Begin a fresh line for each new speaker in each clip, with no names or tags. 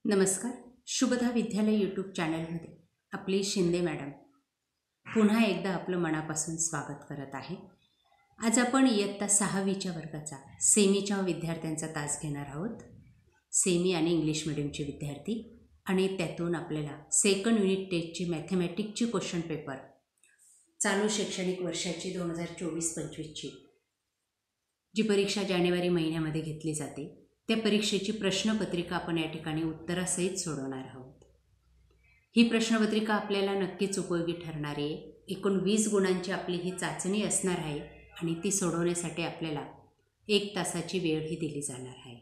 नमस्कार. शुभदा विद्यालय यूट्यूब चॅनलमध्ये आपली शिंदे मॅडम पुन्हा एकदा आपलं मनापासून स्वागत करत आहे. आज आपण इयत्ता 6वीच्या वर्गाचा सेमीच्या विद्यार्थ्यांचा तास घेणार आहोत. सेमी आणि इंग्लिश मिडियमचे विद्यार्थी आणि त्यातून आपल्याला सेकंड युनिट टेस्टची मॅथमॅटिक्सची क्वेश्चन पेपर चालू शैक्षणिक वर्षाची 2024-25ची जी परीक्षा जानेवारी महिन्यामध्ये घेतली जाते त्या परीक्षेची प्रश्नपत्रिका आपण या ठिकाणी उत्तरासहित सोडवणार आहोत. ही प्रश्नपत्रिका आपल्याला नक्कीच उपयोगी ठरणार आहे. एकूण 20 गुणांची आपली ही चाचणी असणार आहे आणि ती सोडवण्यासाठी आपल्याला 1 तासाची वेळही दिली जाणार आहे.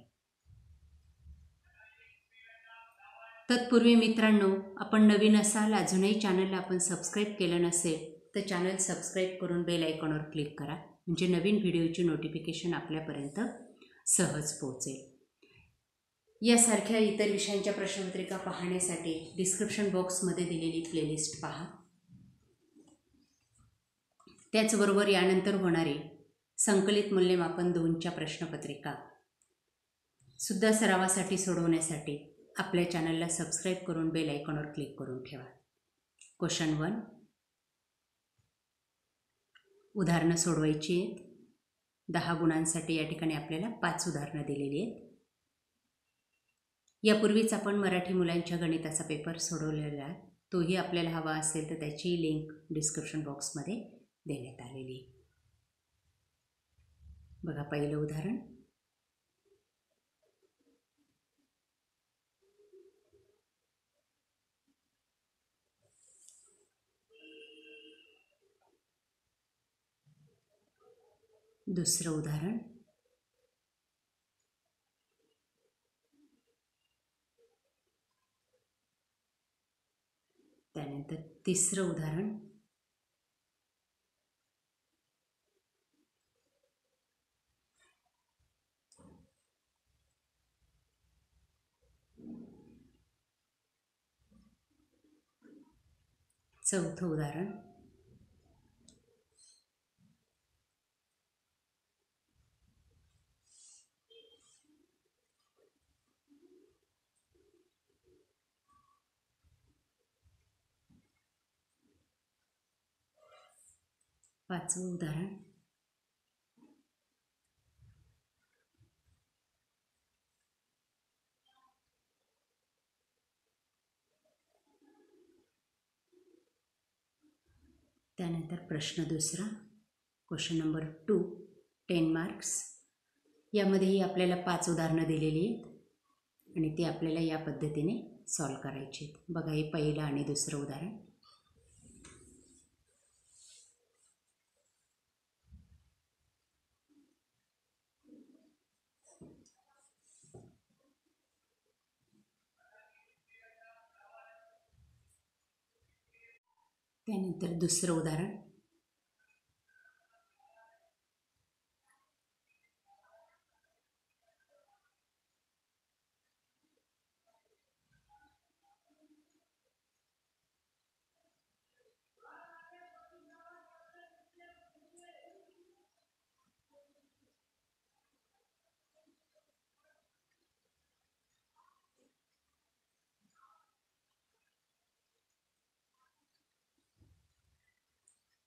तत्पूर्वी मित्रांनो, आपण नवीन असाल, अजूनही चॅनलला आपण सबस्क्राईब केलं नसेल तर चॅनल सबस्क्राईब करून बेल आयकॉनवर क्लिक करा, म्हणजे नवीन व्हिडिओची नोटिफिकेशन आपल्यापर्यंत सहज पोहोचेल. यासारख्या इतर विषयांच्या प्रश्नपत्रिका पाहण्यासाठी डिस्क्रिप्शन बॉक्समध्ये दिलेली प्लेलिस्ट पहा. त्याचबरोबर यानंतर होणारे संकलित मूल्यमापन 2च्या प्रश्नपत्रिका सुद्धा सरावासाठी सोडवण्यासाठी आपल्या चॅनलला सबस्क्राईब करून बेल आयकॉनवर क्लिक करून ठेवा. क्वेश्चन 1, उदाहरणं सोडवायची आहेत. 10 गुणांसाठी या ठिकाणी आपल्याला 5 उदाहरणं दिलेली आहेत. यापूर्वीच आपण मराठी मुलांच्या गणिताचा पेपर सोडवलेला आहे. तोही आपल्याला हवा असेल तर त्याची लिंक डिस्क्रिप्शन बॉक्समध्ये देण्यात आलेली आहे. बघा, पहिलं उदाहरण. दुसरं उदाहरण. त्यानंतर तिसरं उदाहरण. चौथं उदाहरण. पाचवं उदाहरण. त्यानंतर प्रश्न दुसरा, क्वेश्चन नंबर 2, 10 मार्क्स. यामध्येही आपल्याला 5 उदाहरणं दिलेली आहेत आणि ती आपल्याला या पद्धतीने सॉल्व करायची आहेत. बघा, हे पहिलं आणि दुसरं उदाहरण. त्यानंतर दुसरं उदाहरण.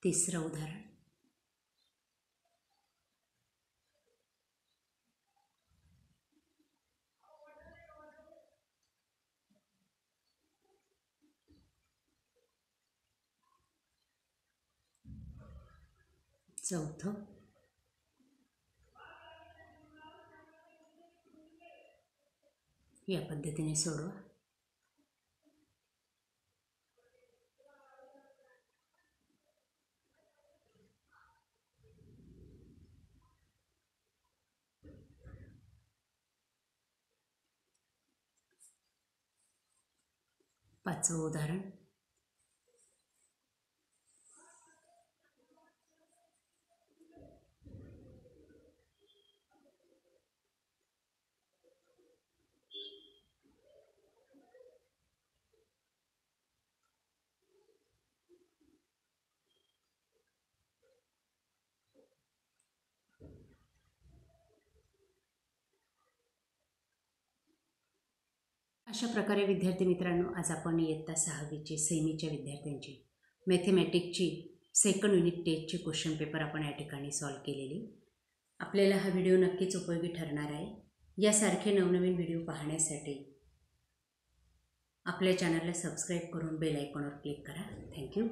तिसरं उदाहरण. चौथं. या पद्धतीने सोडवा. पाचवं उदाहरण. अशा प्रकारे विद्यार्थी मित्रांनो, आज आपण इयत्ता 6वीची सेमीच्या विद्यार्थ्यांची मॅथमॅटिक्सची सेकंड युनिट टेस्टची क्वेश्चन पेपर आपण या ठिकाणी सॉल्व केलेली. आपल्याला हा व्हिडिओ नक्कीच उपयोगी ठरणार आहे. यासारखे नवनवीन व्हिडिओ पाहण्यासाठी आपल्या चॅनलला सबस्क्राईब करून बेल आयकॉनवर क्लिक करा. थँक्यू.